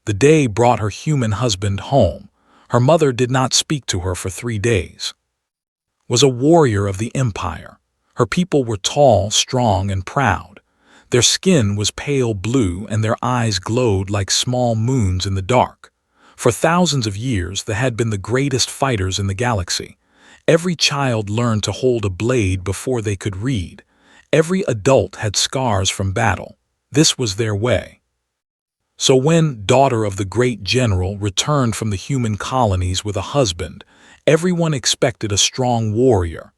The day brought her human husband home. Her mother did not speak to her for 3 days. Was a warrior of the empire. Her people were tall, strong, and proud. Their skin was pale blue and their eyes glowed like small moons in the dark. For thousands of years, they had been the greatest fighters in the galaxy. Every child learned to hold a blade before they could read. Every adult had scars from battle. This was their way. So when daughter of the great general returned from the human colonies with a husband, everyone expected a strong warrior.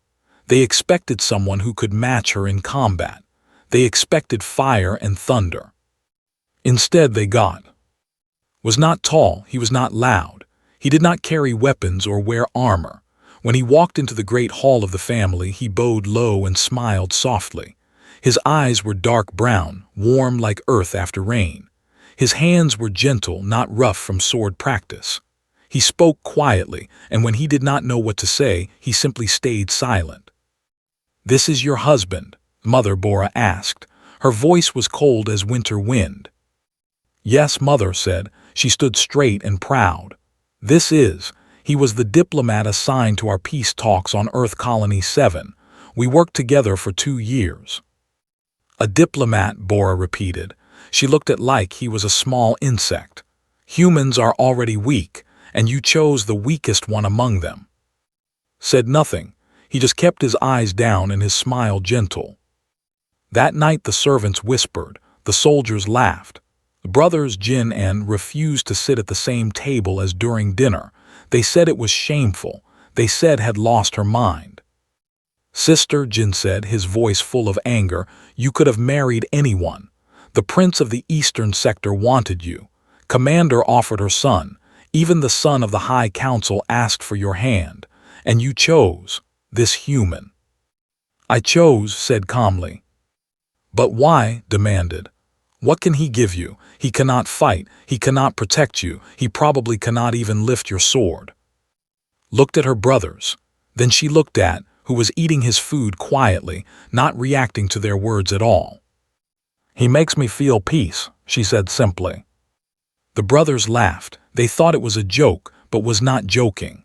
They expected someone who could match her in combat. They expected fire and thunder. Instead they was not tall, he was not loud. He did not carry weapons or wear armor. When he walked into the great hall of the family, he bowed low and smiled softly. His eyes were dark brown, warm like earth after rain. His hands were gentle, not rough from sword practice. He spoke quietly, and when he did not know what to say, he simply stayed silent. "This is your husband?" Mother Bora asked. Her voice was cold as winter wind. "Yes," Mother said. She stood straight and proud. He was the diplomat assigned to our peace talks on Earth Colony 7. We worked together for 2 years. "A diplomat," Bora repeated. She looked at like he was a small insect. "Humans are already weak, and you chose the weakest one among them." Said nothing. He just kept his eyes down and his smile gentle. That night the servants whispered, the soldiers laughed. The brothers Jin and refused to sit at the same table as during dinner. They said it was shameful. They said had lost her mind. "Sister," Jin said, his voice full of anger, "you could have married anyone. The prince of the eastern sector wanted you. Commander offered her son. Even the son of the High Council asked for your hand. And you chose this human." "I chose," said calmly. "But why?" demanded. "What can he give you? He cannot fight. He cannot protect you. He probably cannot even lift your sword." Looked at her brothers. Then she looked at, who was eating his food quietly, not reacting to their words at all. "He makes me feel peace," she said simply. The brothers laughed. They thought it was a joke, but was not joking.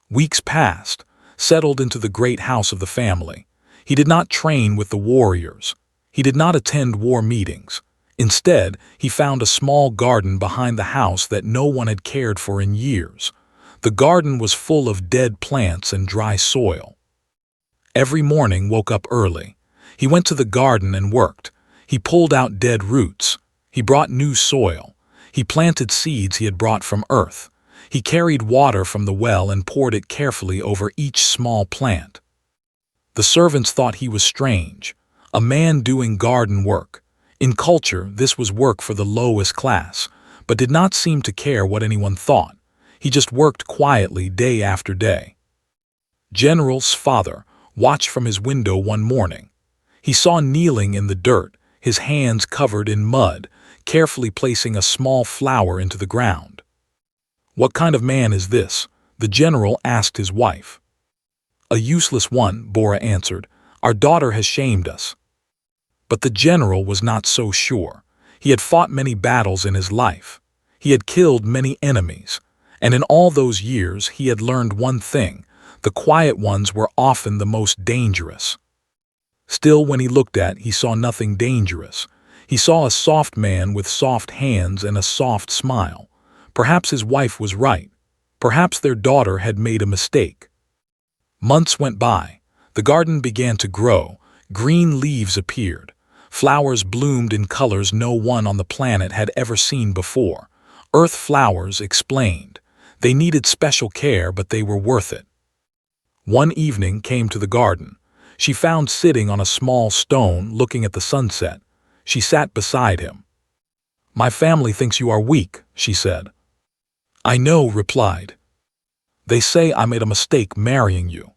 Weeks passed, settled into the great house of the family. He did not train with the warriors. He did not attend war meetings. Instead, he found a small garden behind the house that no one had cared for in years. The garden was full of dead plants and dry soil. Every morning woke up early. He went to the garden and worked. He pulled out dead roots. He brought new soil. He planted seeds he had brought from Earth. He carried water from the well and poured it carefully over each small plant. The servants thought he was strange. A man doing garden work. In culture, this was work for the lowest class, but did not seem to care what anyone thought. He just worked quietly day after day. General's father watched from his window one morning. He saw kneeling in the dirt, his hands covered in mud, carefully placing a small flower into the ground. "What kind of man is this?" the general asked his wife. "A useless one," Bora answered. "Our daughter has shamed us." But the general was not so sure. He had fought many battles in his life. He had killed many enemies. And in all those years he had learned one thing: the quiet ones were often the most dangerous. Still, when he looked at, he saw nothing dangerous. He saw a soft man with soft hands and a soft smile. Perhaps his wife was right. Perhaps their daughter had made a mistake. Months went by. The garden began to grow. Green leaves appeared. Flowers bloomed in colors no one on the planet had ever seen before. Earth flowers explained. They needed special care, but they were worth it. One evening came to the garden. She found sitting on a small stone, looking at the sunset. She sat beside him. "My family thinks you are weak," she said. "I know," replied. "They say I made a mistake marrying you."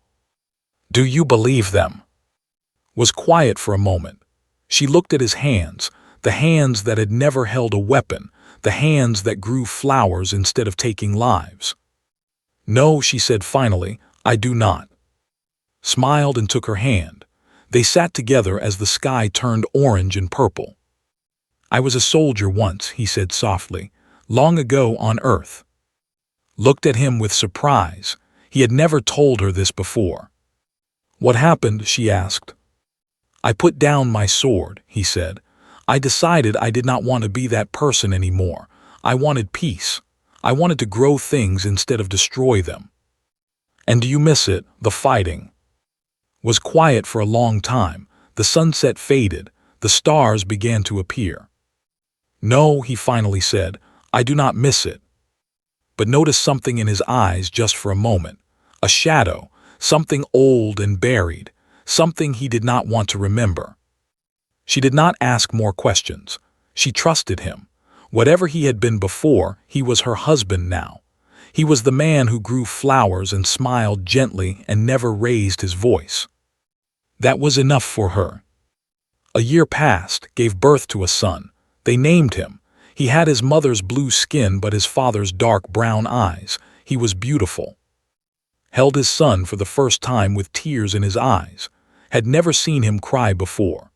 "Do you believe them?" Was quiet for a moment. She looked at his hands, the hands that had never held a weapon, the hands that grew flowers instead of taking lives. "No," she said finally, "I do not." Smiled and took her hand. They sat together as the sky turned orange and purple. "I was a soldier once," he said softly. long ago on Earth. Looked at him with surprise. He had never told her this before. "What happened?" she asked. "I put down my sword," he said. "I decided I did not want to be that person anymore. I wanted peace. I wanted to grow things instead of destroy them." "And do you miss it, the fighting?" Was quiet for a long time. The sunset faded. The stars began to appear. "No," he finally said, "I do not miss it." But noticed something in his eyes just for a moment. A shadow, something old and buried, something he did not want to remember. She did not ask more questions. She trusted him. Whatever he had been before, he was her husband now. He was the man who grew flowers and smiled gently and never raised his voice. That was enough for her. A year passed, gave birth to a son. They named him. He had his mother's blue skin but his father's dark brown eyes. He was beautiful. Held his son for the first time with tears in his eyes. Had never seen him cry before.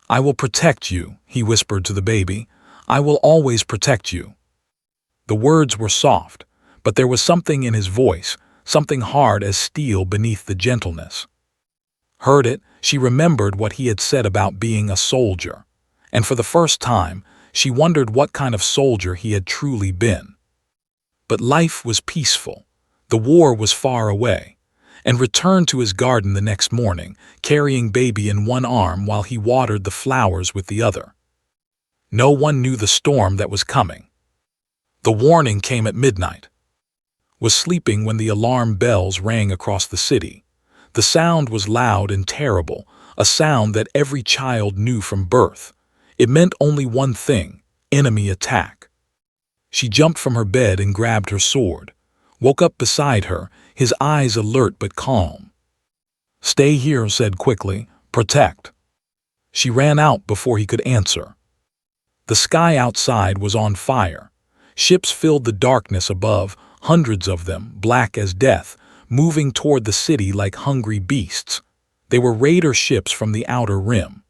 "I will protect you," he whispered to the baby. "I will always protect you." The words were soft, but there was something in his voice, something hard as steel beneath the gentleness. Heard it, she remembered what he had said about being a soldier, and for the first time, she wondered what kind of soldier he had truly been. But life was peaceful. The war was far away, and returned to his garden the next morning, carrying baby in one arm while he watered the flowers with the other. No one knew the storm that was coming. The warning came at midnight. Was sleeping when the alarm bells rang across the city. The sound was loud and terrible, a sound that every child knew from birth. It meant only one thing: enemy attack. She jumped from her bed and grabbed her sword. Woke up beside her, his eyes alert but calm. "Stay here," said quickly. "Protect." She ran out before he could answer. The sky outside was on fire. Ships filled the darkness above, hundreds of them, black as death, moving toward the city like hungry beasts. They were raider ships from the Outer Rim.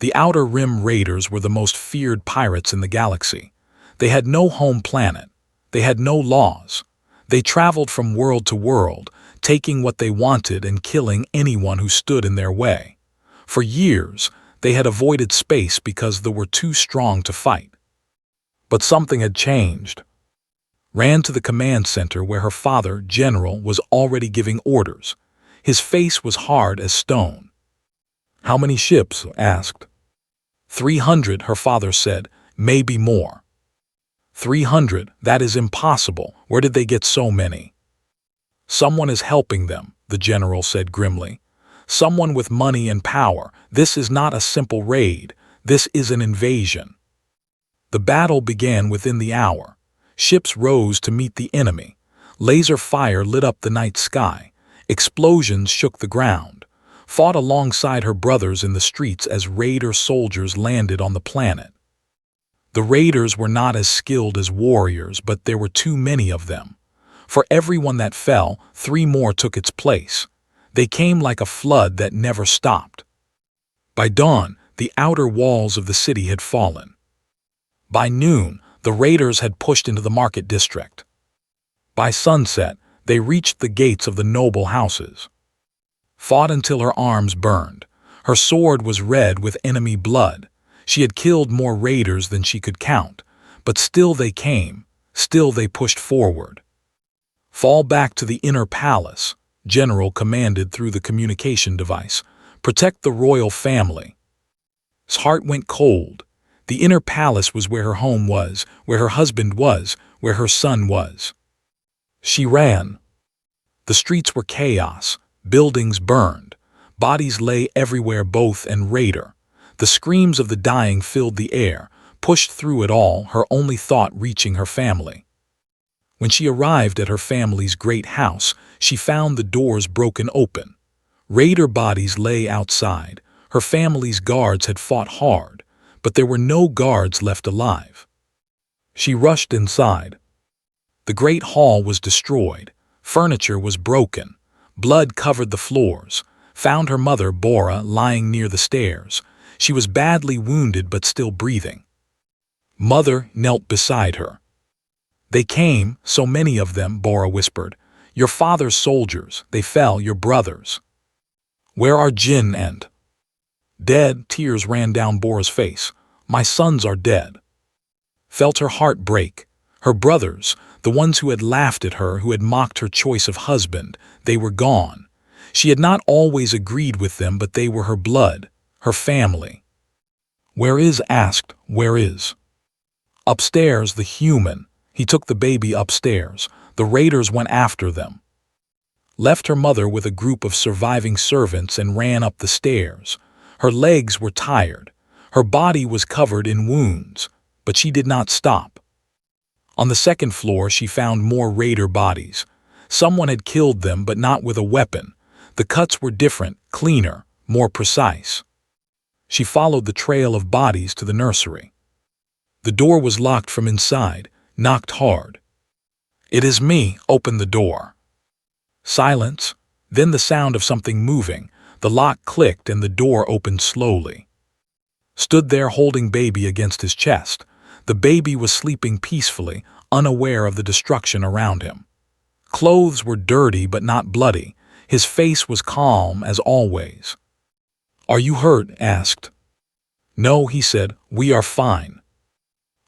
The Outer Rim raiders were the most feared pirates in the galaxy. They had no home planet. They had no laws. They traveled from world to world, taking what they wanted and killing anyone who stood in their way. For years, they had avoided space because they were too strong to fight. But something had changed. Ran to the command center where her father, General, was already giving orders. His face was hard as stone. "How many ships?" asked. 300, her father said, "maybe more." 300, that is impossible. Where did they get so many? "Someone is helping them," the general said grimly. "Someone with money and power. This is not a simple raid. This is an invasion." The battle began within the hour. Ships rose to meet the enemy. Laser fire lit up the night sky. Explosions shook the ground. Fought alongside her brothers in the streets as raider soldiers landed on the planet. The raiders were not as skilled as warriors, but there were too many of them. For every one that fell, 3 more took its place. They came like a flood that never stopped. By dawn, the outer walls of the city had fallen. By noon, the raiders had pushed into the market district. By sunset, they reached the gates of the noble houses. Fought until her arms burned. Her sword was red with enemy blood. She had killed more raiders than she could count, but still they came, still they pushed forward. "Fall back to the inner palace," General commanded through the communication device. "Protect the royal family." His heart went cold. The inner palace was where her home was, where her husband was, where her son was. She ran. The streets were chaos. Buildings burned. Bodies lay everywhere, both and raider. The screams of the dying filled the air, pushed through it all, her only thought reaching her family. When she arrived at her family's great house, she found the doors broken open. Raider bodies lay outside. Her family's guards had fought hard, but there were no guards left alive. She rushed inside. The great hall was destroyed. Furniture was broken. Blood covered the floors. Found her mother, Bora, lying near the stairs. She was badly wounded but still breathing. Mother knelt beside her. They came, so many of them, Bora whispered. Your father's soldiers, they fell, your brothers. Where are Jin and? Dead, tears ran down Bora's face. My sons are dead. Felt her heart break. Her brothers, the ones who had laughed at her, who had mocked her choice of husband, they were gone. She had not always agreed with them, but they were her blood, her family. Where is? Asked. Where is? Upstairs, the human. He took the baby upstairs. The raiders went after them. Left her mother with a group of surviving servants and ran up the stairs. Her legs were tired. Her body was covered in wounds, but she did not stop. On the second floor, she found more raider bodies. Someone had killed them, but not with a weapon. The cuts were different, cleaner, more precise. She followed the trail of bodies to the nursery. The door was locked from inside, knocked hard. It is me, open the door. Silence, then the sound of something moving. The lock clicked and the door opened slowly. Stood there holding baby against his chest. The baby was sleeping peacefully, unaware of the destruction around him. Clothes were dirty but not bloody. His face was calm as always. Are you hurt? Asked. No, he said, we are fine.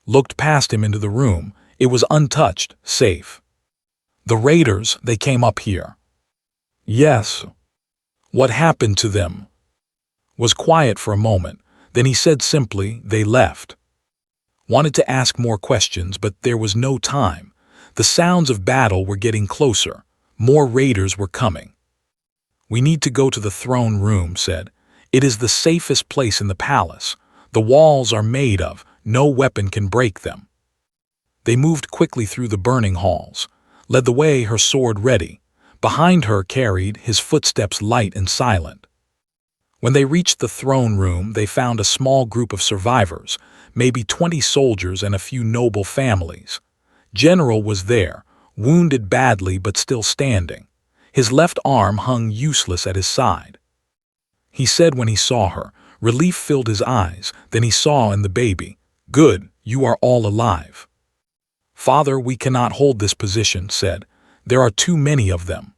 Looked past him into the room. It was untouched, safe. The raiders, they came up here. Yes. What happened to them? Was quiet for a moment. Then he said simply, they left. Wanted to ask more questions, but there was no time. The sounds of battle were getting closer. More raiders were coming. We need to go to the throne room, said. It is the safest place in the palace. The walls are made of, no weapon can break them. They moved quickly through the burning halls. Led the way, her sword ready. Behind her carried, his footsteps light and silent. When they reached the throne room, they found a small group of survivors, maybe 20 soldiers and a few noble families. General was there, wounded badly but still standing. His left arm hung useless at his side. He said when he saw her, relief filled his eyes, then he saw in the baby. Good, you are all alive. Father, we cannot hold this position, said. There are too many of them.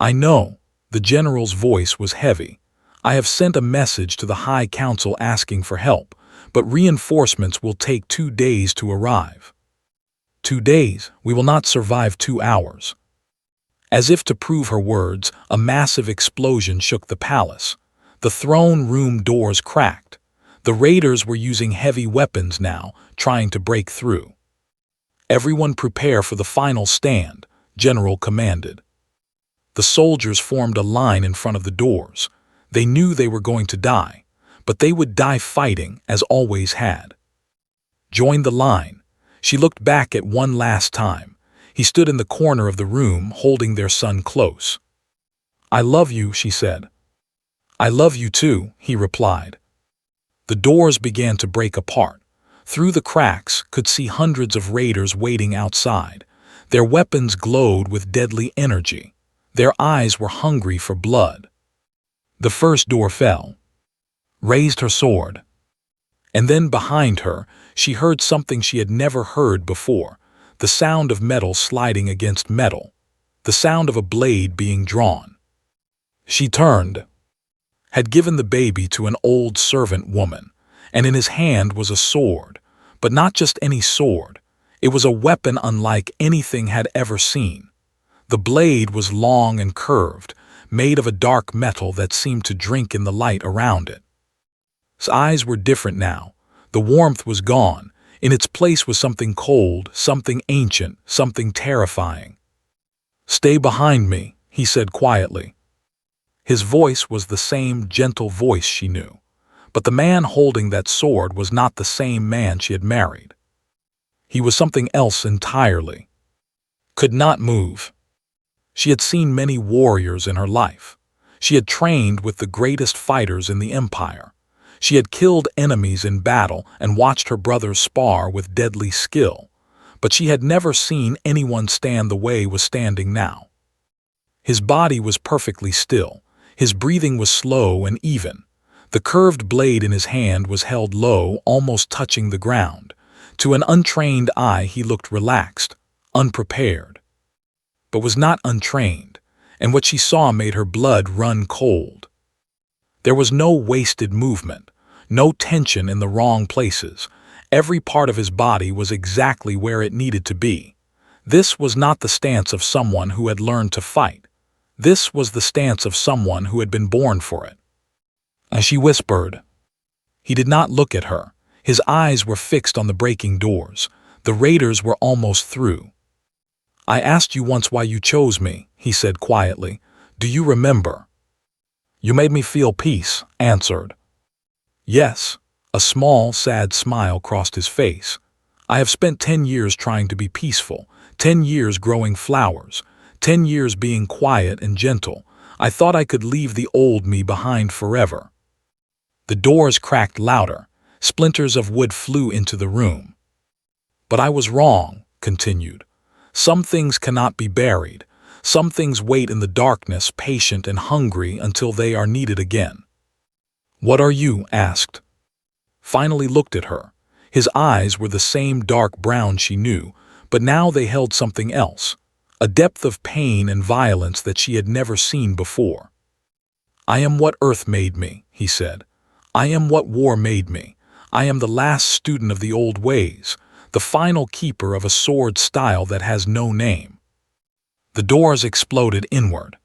I know. The general's voice was heavy. I have sent a message to the High Council asking for help, but reinforcements will take 2 days to arrive. 2 days? We will not survive 2 hours. As if to prove her words, a massive explosion shook the palace. The throne room doors cracked. The raiders were using heavy weapons now, trying to break through. Everyone prepare for the final stand, General commanded. The soldiers formed a line in front of the doors. They knew they were going to die, but they would die fighting, as always had. Joined the line. She looked back at one last time. He stood in the corner of the room, holding their son close. I love you, she said. I love you too, he replied. The doors began to break apart. Through the cracks, could see hundreds of raiders waiting outside. Their weapons glowed with deadly energy. Their eyes were hungry for blood. The first door fell. Raised her sword. And then behind her, she heard something she had never heard before. The sound of metal sliding against metal. The sound of a blade being drawn. She turned. Had given the baby to an old servant woman, and in his hand was a sword, but not just any sword. It was a weapon unlike anything had ever seen. The blade was long and curved, made of a dark metal that seemed to drink in the light around it. His eyes were different now. The warmth was gone. In its place was something cold, something ancient, something terrifying. Stay behind me, he said quietly. His voice was the same gentle voice she knew. But the man holding that sword was not the same man she had married. He was something else entirely. Could not move. She had seen many warriors in her life. She had trained with the greatest fighters in the empire. She had killed enemies in battle and watched her brothers spar with deadly skill. But she had never seen anyone stand the way he was standing now. His body was perfectly still. His breathing was slow and even. The curved blade in his hand was held low, almost touching the ground. To an untrained eye, he looked relaxed, unprepared, but was not untrained, and what she saw made her blood run cold. There was no wasted movement, no tension in the wrong places. Every part of his body was exactly where it needed to be. This was not the stance of someone who had learned to fight. This was the stance of someone who had been born for it. As she whispered, he did not look at her. His eyes were fixed on the breaking doors. The raiders were almost through. "I asked you once why you chose me," he said quietly. "Do you remember?" "You made me feel peace," answered. "Yes." A small, sad smile crossed his face. "I have spent 10 years trying to be peaceful, 10 years growing flowers, 10 years being quiet and gentle. I thought I could leave the old me behind forever." The doors cracked louder. Splinters of wood flew into the room. "But I was wrong," continued. "Some things cannot be buried. Some things wait in the darkness, patient and hungry until they are needed again." "What are you?" asked. Finally looked at her. His eyes were the same dark brown she knew, but now they held something else, a depth of pain and violence that she had never seen before. "I am what Earth made me," he said. "I am what war made me. I am the last student of the old ways, the final keeper of a sword style that has no name." The doors exploded inward.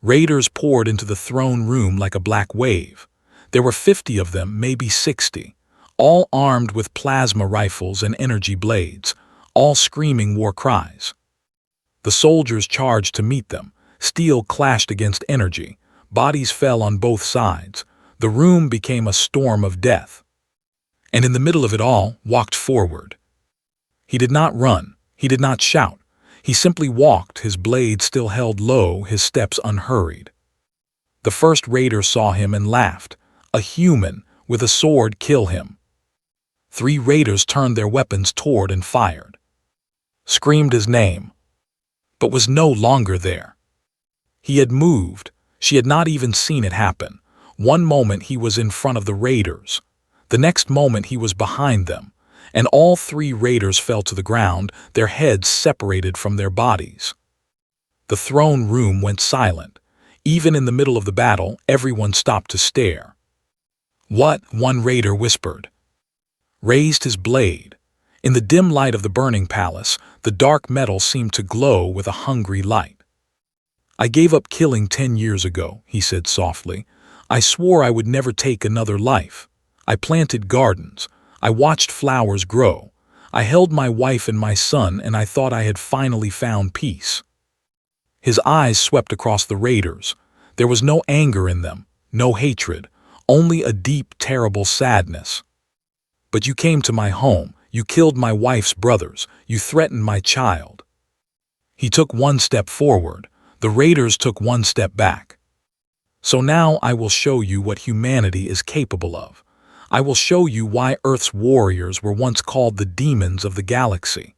Raiders poured into the throne room like a black wave. There were 50 of them, maybe 60, all armed with plasma rifles and energy blades, all screaming war cries. The soldiers charged to meet them. Steel clashed against energy. Bodies fell on both sides. The room became a storm of death. And in the middle of it all, walked forward. He did not run. He did not shout. He simply walked, his blade still held low, his steps unhurried. The first raider saw him and laughed. A human, with a sword, kill him. 3 raiders turned their weapons toward and fired. Screamed his name, but was no longer there. He had moved. She had not even seen it happen. One moment he was in front of the raiders. The next moment he was behind them, and all 3 raiders fell to the ground, their heads separated from their bodies. The throne room went silent. Even in the middle of the battle, everyone stopped to stare. "What?" one raider whispered. Raised his blade. In the dim light of the burning palace, the dark metal seemed to glow with a hungry light. "I gave up killing 10 years ago," he said softly. "I swore I would never take another life. I planted gardens. I watched flowers grow. I held my wife and my son, and I thought I had finally found peace." His eyes swept across the raiders. There was no anger in them, no hatred, only a deep, terrible sadness. "But you came to my home. You killed my wife's brothers. You threatened my child." He took 1 step forward. The raiders took 1 step back. "So now I will show you what humanity is capable of. I will show you why Earth's warriors were once called the demons of the galaxy.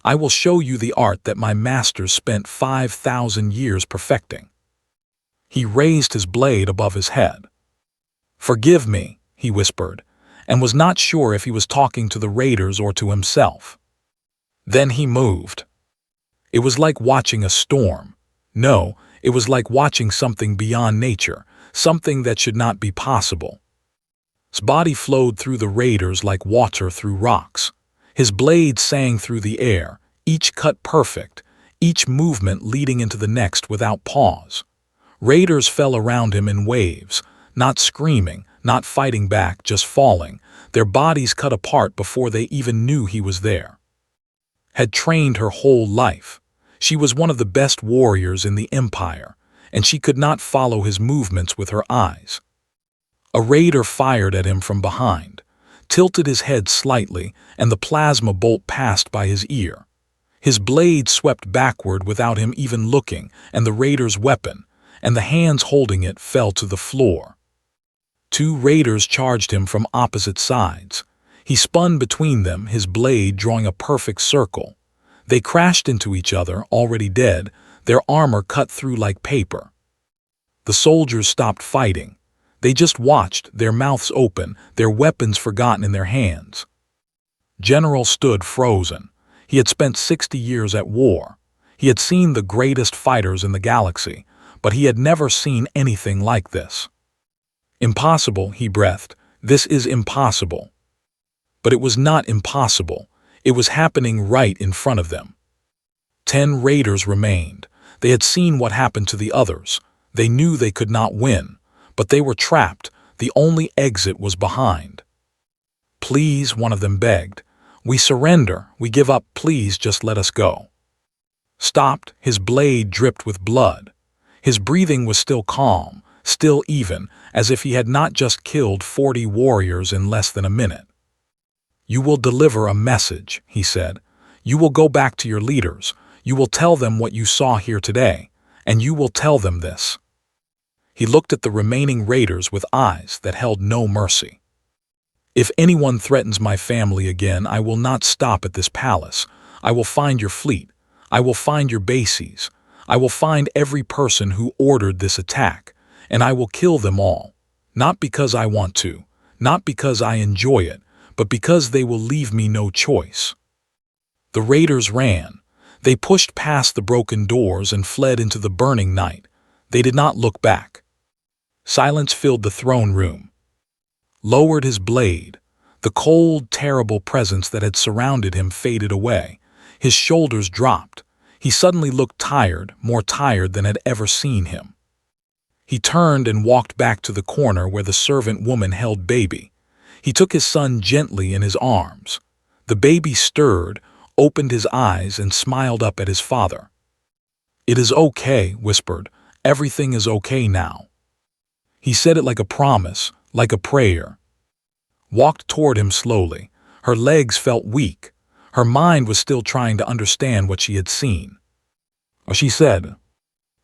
I will show you the art that my masters spent 5,000 years perfecting." He raised his blade above his head. "Forgive me," he whispered, and was not sure if he was talking to the raiders or to himself. Then he moved. It was like watching a storm. No, it was like watching something beyond nature, something that should not be possible. His body flowed through the raiders like water through rocks. His blade sang through the air, each cut perfect, each movement leading into the next without pause. Raiders fell around him in waves, not screaming, not fighting back, just falling, their bodies cut apart before they even knew he was there. Had trained her whole life. She was one of the best warriors in the Empire, and she could not follow his movements with her eyes. A raider fired at him from behind, tilted his head slightly, and the plasma bolt passed by his ear. His blade swept backward without him even looking, and the raider's weapon, and the hands holding it, fell to the floor. 2 raiders charged him from opposite sides. He spun between them, his blade drawing a perfect circle. They crashed into each other, already dead, their armor cut through like paper. The soldiers stopped fighting. They just watched, their mouths open, their weapons forgotten in their hands. General stood frozen. He had spent 60 years at war. He had seen the greatest fighters in the galaxy, but he had never seen anything like this. Impossible, he breathed. This is impossible. But it was not impossible. It was happening right in front of them. 10 raiders remained. They had seen what happened to the others. They knew they could not win, but they were trapped. The only exit was behind. Please, one of them begged. We surrender. We give up. Please just let us go. Stopped. His blade dripped with blood. His breathing was still calm, still even, as if he had not just killed 40 warriors in less than a minute. You will deliver a message, he said. You will go back to your leaders. You will tell them what you saw here today, and you will tell them this. He looked at the remaining raiders with eyes that held no mercy. If anyone threatens my family again, I will not stop at this palace. I will find your fleet. I will find your bases. I will find every person who ordered this attack, and I will kill them all. Not because I want to, not because I enjoy it, but because they will leave me no choice. The raiders ran. They pushed past the broken doors and fled into the burning night. They did not look back. Silence filled the throne room. Lowered his blade. The cold, terrible presence that had surrounded him faded away. His shoulders dropped. He suddenly looked tired, more tired than had ever seen him. He turned and walked back to the corner where the servant woman held baby. He took his son gently in his arms. The baby stirred, opened his eyes, and smiled up at his father. It is okay, whispered. Everything is okay now. He said it like a promise, like a prayer. Walked toward him slowly. Her legs felt weak. Her mind was still trying to understand what she had seen. She said.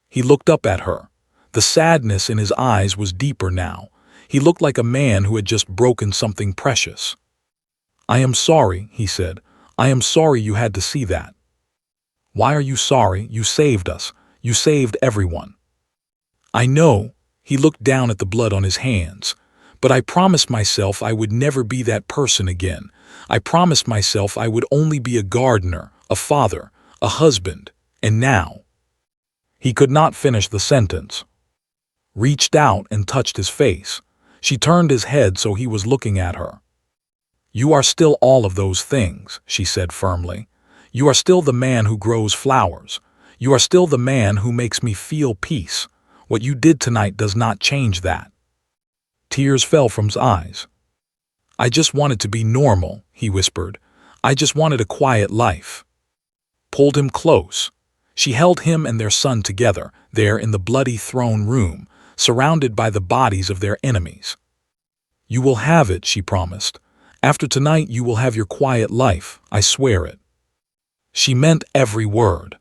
He looked up at her. The sadness in his eyes was deeper now. He looked like a man who had just broken something precious. I am sorry, he said. I am sorry you had to see that. Why are you sorry? You saved us. You saved everyone. I know. He looked down at the blood on his hands. But I promised myself I would never be that person again. I promised myself I would only be a gardener, a father, a husband, and now. He could not finish the sentence. Reached out and touched his face. She turned his head so he was looking at her. You are still all of those things, she said firmly. You are still the man who grows flowers. You are still the man who makes me feel peace. What you did tonight does not change that. Tears fell from his eyes. I just wanted to be normal, he whispered. I just wanted a quiet life. Pulled him close. She held him and their son together, there in the bloody throne room, surrounded by the bodies of their enemies. You will have it, she promised. After tonight you will have your quiet life, I swear it. She meant every word.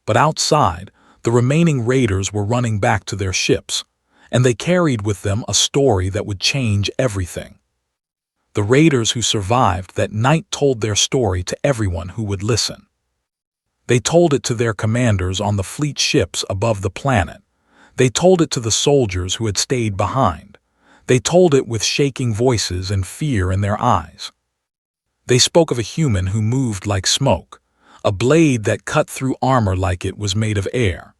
But outside, the remaining raiders were running back to their ships, and they carried with them a story that would change everything. The raiders who survived that night told their story to everyone who would listen. They told it to their commanders on the fleet ships above the planet. They told it to the soldiers who had stayed behind. They told it with shaking voices and fear in their eyes. They spoke of a human who moved like smoke, a blade that cut through armor like it was made of air,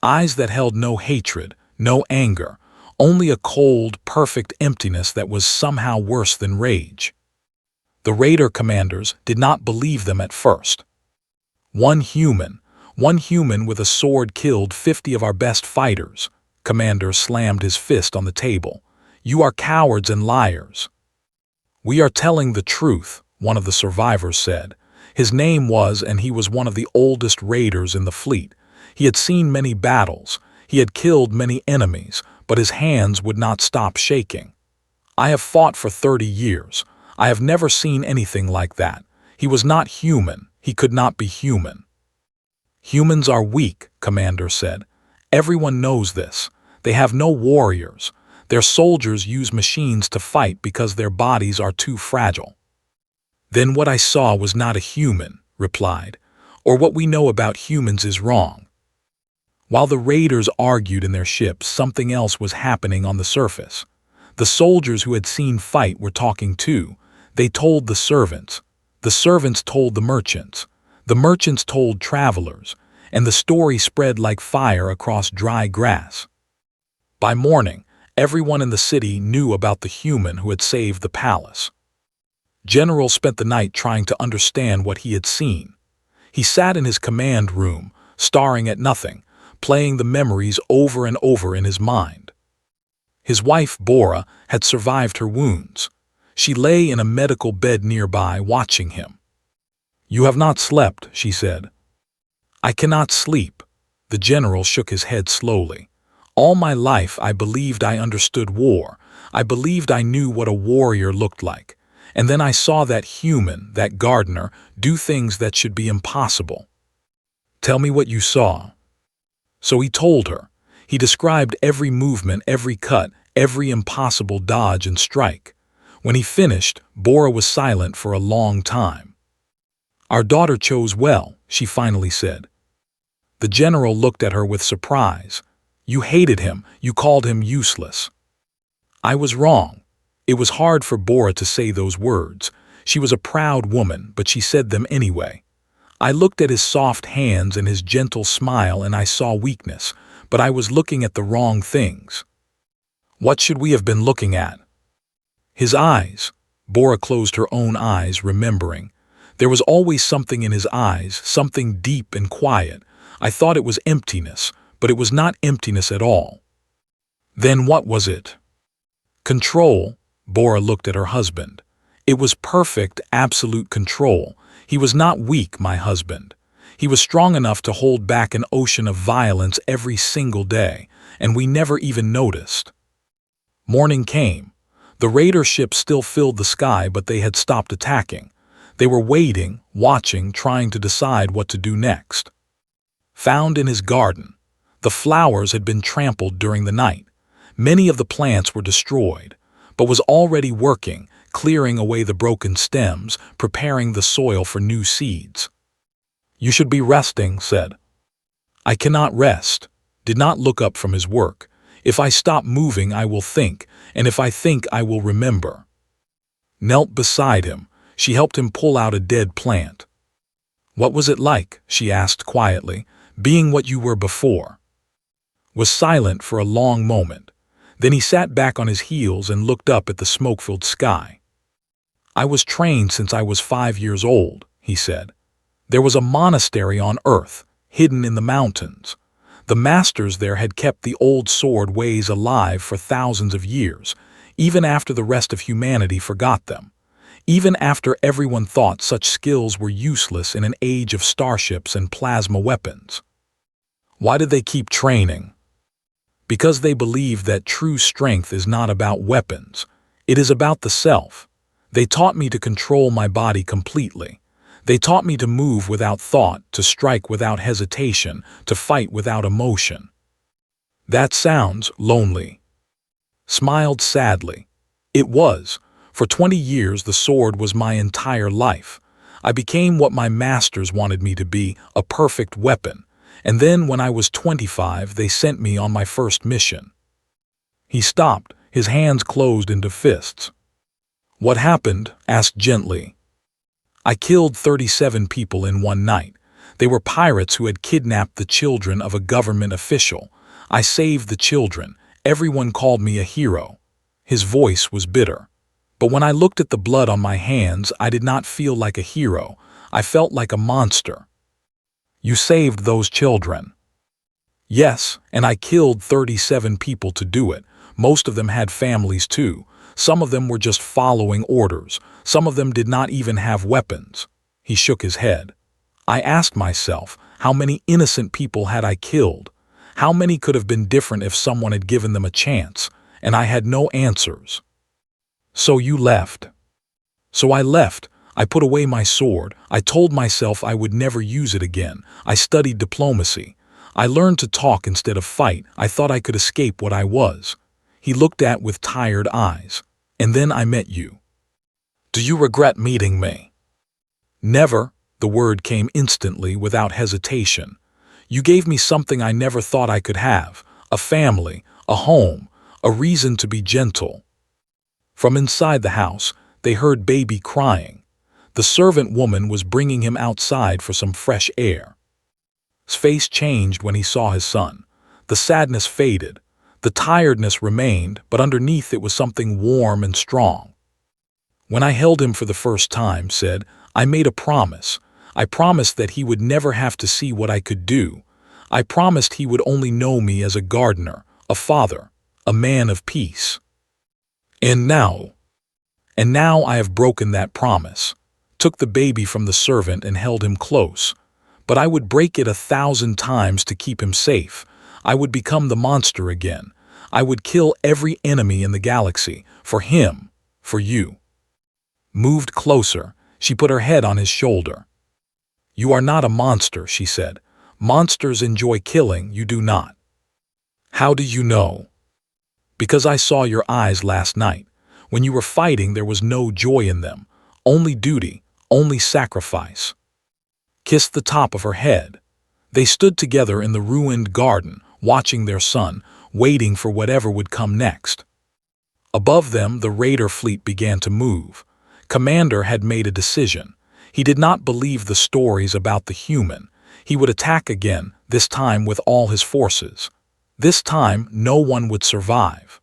eyes that held no hatred, no anger, only a cold, perfect emptiness that was somehow worse than rage. The raider commanders did not believe them at first. One human with a sword killed 50 of our best fighters. Commander slammed his fist on the table. You are cowards and liars. We are telling the truth, one of the survivors said. His name was, and he was one of the oldest raiders in the fleet. He had seen many battles. He had killed many enemies, but his hands would not stop shaking. I have fought for 30 years. I have never seen anything like that. He was not human. He could not be human. Humans are weak, Commander said. Everyone knows this. They have no warriors. Their soldiers use machines to fight because their bodies are too fragile. Then what I saw was not a human, replied, or what we know about humans is wrong. While the raiders argued in their ships, something else was happening on the surface. The soldiers who had seen fight were talking too. They told the servants, The servants told the merchants told travelers, and the story spread like fire across dry grass. By morning, everyone in the city knew about the human who had saved the palace. General spent the night trying to understand what he had seen. He sat in his command room, staring at nothing, playing the memories over and over in his mind. His wife, Bora, had survived her wounds. She lay in a medical bed nearby, watching him. "You have not slept," she said. "I cannot sleep." The general shook his head slowly. "All my life I believed I understood war. I believed I knew what a warrior looked like. And then I saw that human, that gardener, do things that should be impossible." "Tell me what you saw." So he told her. He described every movement, every cut, every impossible dodge and strike. When he finished, Bora was silent for a long time. "Our daughter chose well," she finally said. The general looked at her with surprise. "You hated him, you called him useless." "I was wrong." It was hard for Bora to say those words. She was a proud woman, but she said them anyway. "I looked at his soft hands and his gentle smile and I saw weakness, but I was looking at the wrong things." "What should we have been looking at?" "His eyes." Bora closed her own eyes, remembering. There was always something in his eyes, something deep and quiet. I thought it was emptiness, but it was not emptiness at all. "Then what was it?" "Control." Bora looked at her husband. "It was perfect, absolute control. He was not weak, my husband. He was strong enough to hold back an ocean of violence every single day, and we never even noticed." Morning came. The raider ships still filled the sky, but they had stopped attacking. They were waiting, watching, trying to decide what to do next. Found in his garden. The flowers had been trampled during the night. Many of the plants were destroyed, but was already working, clearing away the broken stems, preparing the soil for new seeds. "You should be resting," said. "I cannot rest." Did not look up from his work. "If I stop moving, I will think, and if I think, I will remember." Knelt beside him. She helped him pull out a dead plant. "What was it like?" she asked quietly, "being what you were before?" Was silent for a long moment. Then he sat back on his heels and looked up at the smoke-filled sky. "I was trained since I was 5 years old," he said. "There was a monastery on Earth, hidden in the mountains. The masters there had kept the old sword ways alive for thousands of years, even after the rest of humanity forgot them. Even after everyone thought such skills were useless in an age of starships and plasma weapons. Why did they keep training? Because they believed that true strength is not about weapons. It is about the self. They taught me to control my body completely. They taught me to move without thought, to strike without hesitation, to fight without emotion." "That sounds lonely." Smiled sadly. "It was. For 20 years the sword was my entire life. I became what my masters wanted me to be, a perfect weapon. And then when I was 25, they sent me on my first mission." He stopped, his hands closed into fists. "What happened?" asked gently. "I killed 37 people in one night. They were pirates who had kidnapped the children of a government official. I saved the children. Everyone called me a hero." His voice was bitter. "But when I looked at the blood on my hands, I did not feel like a hero. I felt like a monster." "You saved those children?" "Yes, and I killed 37 people to do it. Most of them had families too. Some of them were just following orders. Some of them did not even have weapons." He shook his head. "I asked myself, how many innocent people had I killed? How many could have been different if someone had given them a chance? And I had no answers." "So you left?" "So I left. I put away my sword. I told myself I would never use it again. I studied diplomacy. I learned to talk instead of fight. I thought I could escape what I was." He looked at with tired eyes. "And then I met you." "Do you regret meeting me?" "Never." The word came instantly, without hesitation. "You gave me something I never thought I could have. A family, a home, a reason to be gentle." From inside the house, they heard baby crying. The servant woman was bringing him outside for some fresh air. His face changed when he saw his son. The sadness faded. The tiredness remained, but underneath it was something warm and strong. When I held him for the first time, said, I made a promise. I promised that he would never have to see what I could do. I promised he would only know me as a gardener, a father, a man of peace. And now I have broken that promise. Took the baby from the servant and held him close. But I would break it 1,000 times to keep him safe. I would become the monster again. I would kill every enemy in the galaxy, for him, for you. Moved closer, she put her head on his shoulder. You are not a monster, she said. Monsters enjoy killing, you do not. How do you know? Because I saw your eyes last night. When you were fighting, there was no joy in them. Only duty, only sacrifice. Kissed the top of her head. They stood together in the ruined garden, watching their son, waiting for whatever would come next. Above them, the raider fleet began to move. Commander had made a decision. He did not believe the stories about the human. He would attack again, this time with all his forces. This time, no one would survive.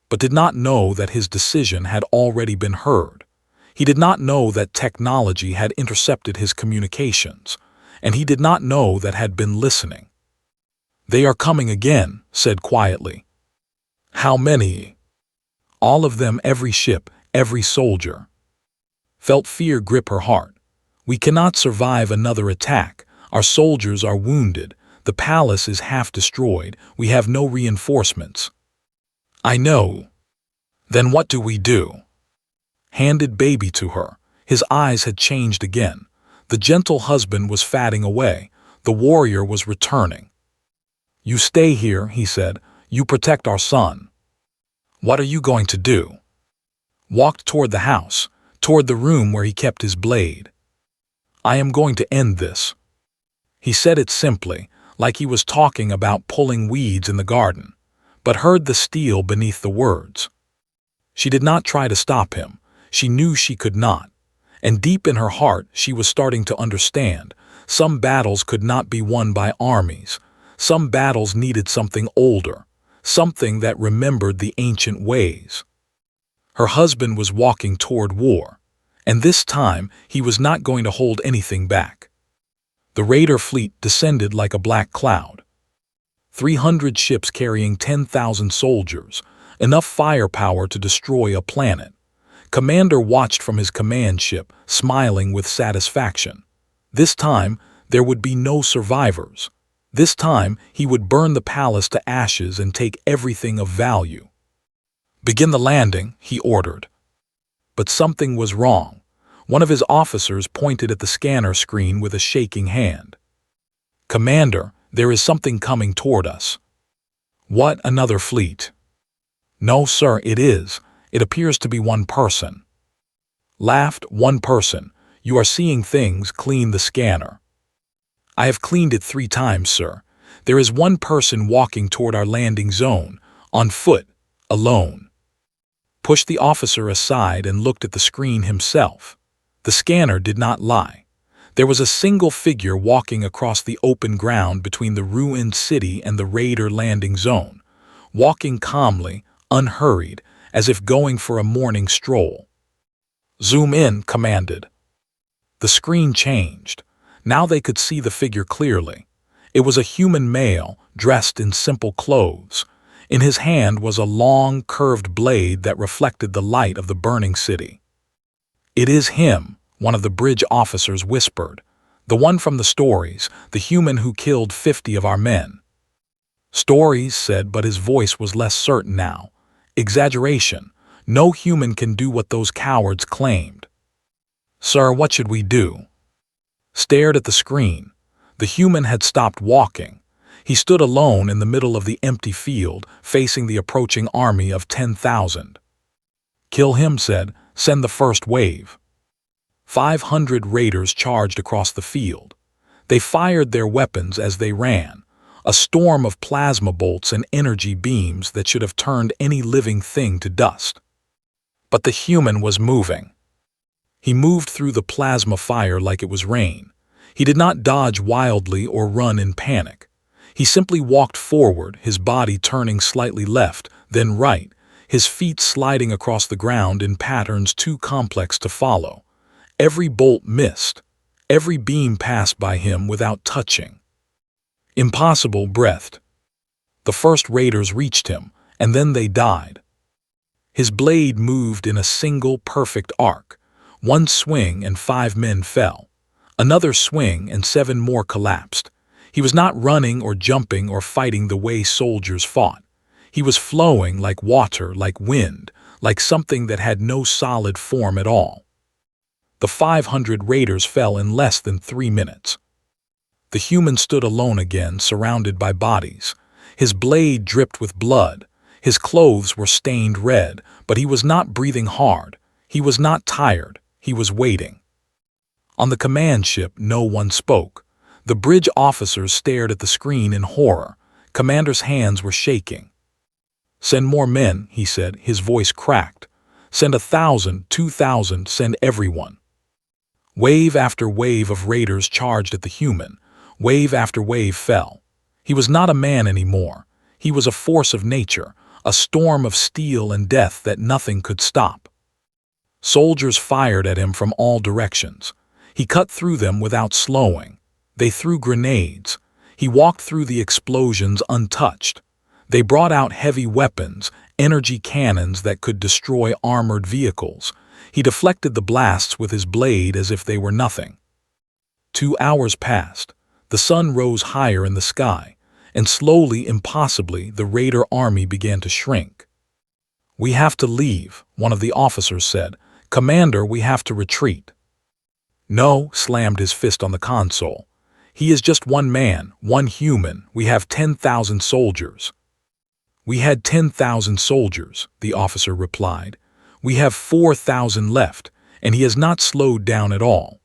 But did not know that his decision had already been heard. He did not know that technology had intercepted his communications, and he did not know that had been listening. They are coming again, said quietly. How many? All of them, every ship, every soldier. Felt fear grip her heart. We cannot survive another attack. Our soldiers are wounded. The palace is half destroyed. We have no reinforcements. I know. Then what do we do? Handed baby to her. His eyes had changed again. The gentle husband was fading away. The warrior was returning. You stay here, he said. You protect our son. What are you going to do? Walked toward the house, toward the room where he kept his blade. I am going to end this. He said it simply, like he was talking about pulling weeds in the garden, but heard the steel beneath the words. She did not try to stop him. She knew she could not. And deep in her heart, she was starting to understand. Some battles could not be won by armies. Some battles needed something older, something that remembered the ancient ways. Her husband was walking toward war, and this time he was not going to hold anything back. The raider fleet descended like a black cloud. 300 ships carrying 10,000 soldiers, enough firepower to destroy a planet. Commander watched from his command ship, smiling with satisfaction. This time, there would be no survivors. This time, he would burn the palace to ashes and take everything of value. Begin the landing, he ordered. But something was wrong. One of his officers pointed at the scanner screen with a shaking hand. Commander, there is something coming toward us. What, another fleet? No, sir, it is. It appears to be one person. Laughed, one person. You are seeing things, clean the scanner. I have cleaned it 3 times, sir. There is one person walking toward our landing zone, on foot, alone. Pushed the officer aside and looked at the screen himself. The scanner did not lie. There was a single figure walking across the open ground between the ruined city and the raider landing zone, walking calmly, unhurried, as if going for a morning stroll. Zoom in, commanded. The screen changed. Now they could see the figure clearly. It was a human male, dressed in simple clothes. In his hand was a long, curved blade that reflected the light of the burning city. It is him, one of the bridge officers whispered. The one from the stories, the human who killed 50 of our men. Stories, said, but his voice was less certain now. Exaggeration. No human can do what those cowards claimed. Sir, what should we do? Stared at the screen. The human had stopped walking. He stood alone in the middle of the empty field, facing the approaching army of 10,000. Kill him, said. Send the first wave. 500 raiders charged across the field. They fired their weapons as they ran, a storm of plasma bolts and energy beams that should have turned any living thing to dust. But the human was moving. He moved through the plasma fire like it was rain. He did not dodge wildly or run in panic. He simply walked forward, his body turning slightly left, then right, his feet sliding across the ground in patterns too complex to follow. Every bolt missed. Every beam passed by him without touching. Impossible breathed. The first raiders reached him, and then they died. His blade moved in a single perfect arc. One swing and 5 men fell. Another swing and 7 more collapsed. He was not running or jumping or fighting the way soldiers fought. He was flowing like water, like wind, like something that had no solid form at all. The 500 raiders fell in less than 3 minutes. The human stood alone again, surrounded by bodies. His blade dripped with blood. His clothes were stained red, but he was not breathing hard. He was not tired. He was waiting. On the command ship, no one spoke. The bridge officers stared at the screen in horror. Commander's hands were shaking. "Send more men," he said, his voice cracked. "Send 1,000, 2,000, send everyone." Wave after wave of raiders charged at the human. Wave after wave fell. He was not a man anymore. He was a force of nature, a storm of steel and death that nothing could stop. Soldiers fired at him from all directions. He cut through them without slowing. They threw grenades. He walked through the explosions untouched. They brought out heavy weapons, energy cannons that could destroy armored vehicles. He deflected the blasts with his blade as if they were nothing. 2 hours passed. The sun rose higher in the sky, and slowly, impossibly, the raider army began to shrink. "We have to leave," one of the officers said. "Commander, we have to retreat." "No," slammed his fist on the console. "He is just one man, one human. We have 10,000 soldiers." "We had 10,000 soldiers," the officer replied. "We have 4,000 left, and he has not slowed down at all."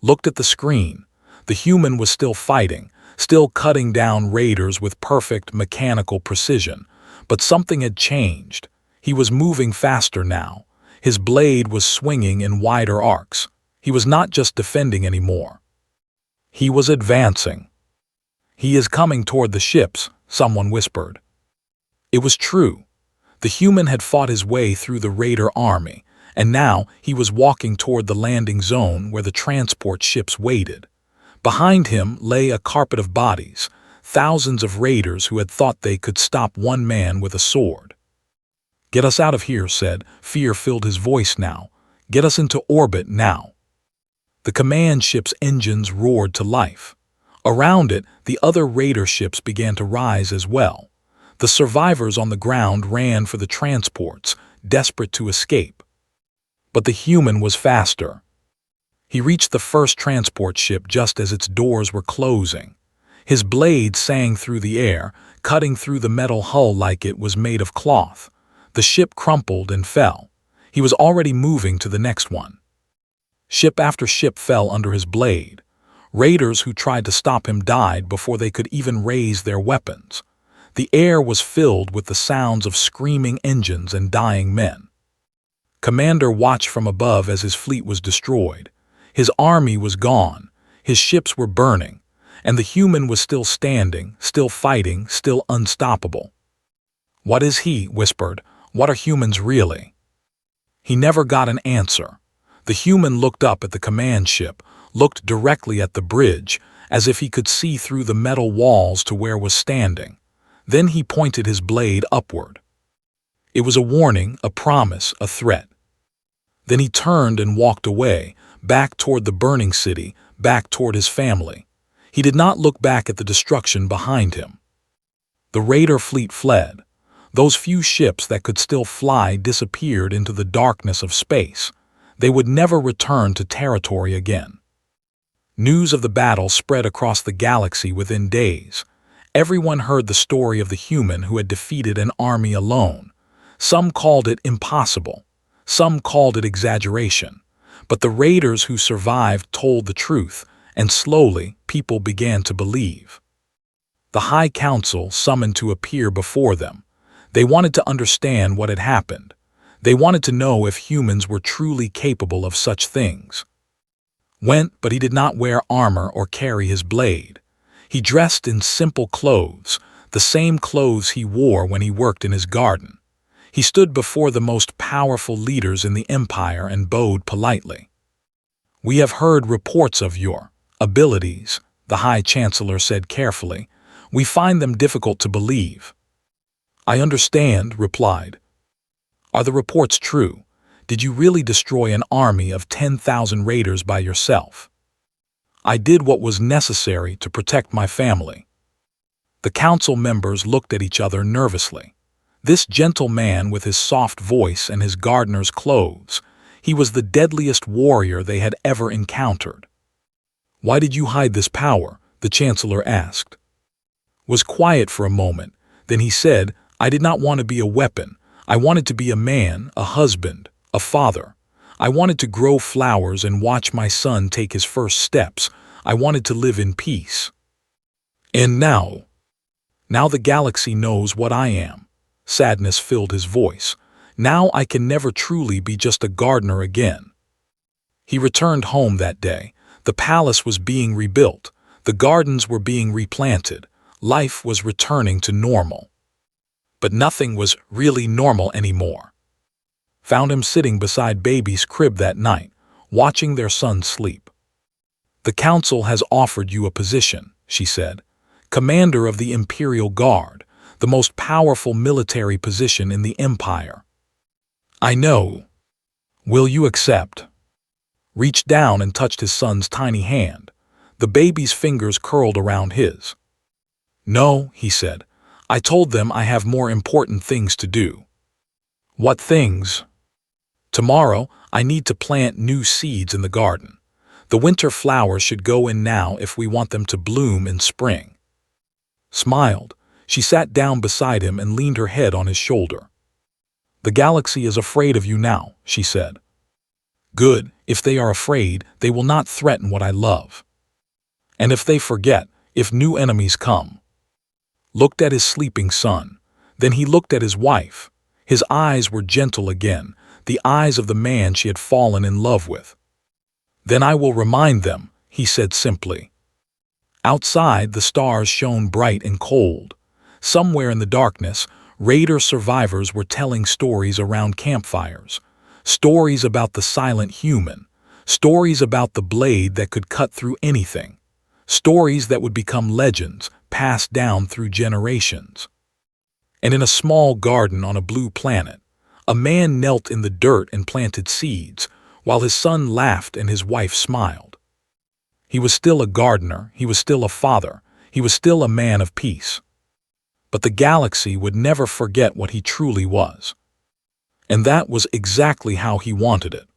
Looked at the screen. The human was still fighting, still cutting down raiders with perfect mechanical precision. But something had changed. He was moving faster now. His blade was swinging in wider arcs. He was not just defending anymore. He was advancing. "He is coming toward the ships," someone whispered. It was true. The human had fought his way through the raider army, and now he was walking toward the landing zone where the transport ships waited. Behind him lay a carpet of bodies, thousands of raiders who had thought they could stop one man with a sword. "Get us out of here," said. Fear filled his voice now. "Get us into orbit now." The command ship's engines roared to life. Around it, the other raider ships began to rise as well. The survivors on the ground ran for the transports, desperate to escape. But the human was faster. He reached the first transport ship just as its doors were closing. His blade sang through the air, cutting through the metal hull like it was made of cloth. The ship crumpled and fell. He was already moving to the next one. Ship after ship fell under his blade. Raiders who tried to stop him died before they could even raise their weapons. The air was filled with the sounds of screaming engines and dying men. Commander watched from above as his fleet was destroyed. His army was gone, his ships were burning, and the human was still standing, still fighting, still unstoppable. "What is he?" whispered. "What are humans really?" He never got an answer. The human looked up at the command ship, looked directly at the bridge, as if he could see through the metal walls to where was standing. Then he pointed his blade upward. It was a warning, a promise, a threat. Then he turned and walked away, back toward the burning city, back toward his family. He did not look back at the destruction behind him. The raider fleet fled. Those few ships that could still fly disappeared into the darkness of space. They would never return to territory again. News of the battle spread across the galaxy within days. Everyone heard the story of the human who had defeated an army alone. Some called it impossible. Some called it exaggeration. But the raiders who survived told the truth, and slowly people began to believe. The High Council summoned to appear before them. They wanted to understand what had happened. They wanted to know if humans were truly capable of such things. But he did not wear armor or carry his blade. He dressed in simple clothes, the same clothes he wore when he worked in his garden. He stood before the most powerful leaders in the empire and bowed politely. "We have heard reports of your abilities," the High Chancellor said carefully. "We find them difficult to believe." "I understand," replied. "Are the reports true? Did you really destroy an army of 10,000 raiders by yourself?" "I did what was necessary to protect my family." The council members looked at each other nervously. This gentle man with his soft voice and his gardener's clothes, he was the deadliest warrior they had ever encountered. "Why did you hide this power?" the Chancellor asked. Was quiet for a moment, then he said, "I did not want to be a weapon. I wanted to be a man, a husband, a father. I wanted to grow flowers and watch my son take his first steps. I wanted to live in peace. And now the galaxy knows what I am." Sadness filled his voice. "Now I can never truly be just a gardener again." He returned home that day. The palace was being rebuilt. The gardens were being replanted. Life was returning to normal. But nothing was really normal anymore. Found him sitting beside baby's crib that night, watching their son sleep. "The council has offered you a position," she said. "Commander of the Imperial Guard, the most powerful military position in the Empire. I know. Will you accept?" Reached down and touched his son's tiny hand. The baby's fingers curled around his. "No," he said. "I told them I have more important things to do." "What things?" "Tomorrow, I need to plant new seeds in the garden. The winter flowers should go in now if we want them to bloom in spring." Smiled. She sat down beside him and leaned her head on his shoulder. "The galaxy is afraid of you now," she said. "Good. If they are afraid, they will not threaten what I love. And if they forget, if new enemies come." Looked at his sleeping son. Then he looked at his wife. His eyes were gentle again, the eyes of the man she had fallen in love with. "Then I will remind them," he said simply. Outside, the stars shone bright and cold. Somewhere in the darkness, raider survivors were telling stories around campfires. Stories about the silent human. Stories about the blade that could cut through anything. Stories that would become legends, passed down through generations. And in a small garden on a blue planet, a man knelt in the dirt and planted seeds, while his son laughed and his wife smiled. He was still a gardener, he was still a father, he was still a man of peace. But the galaxy would never forget what he truly was. And that was exactly how he wanted it.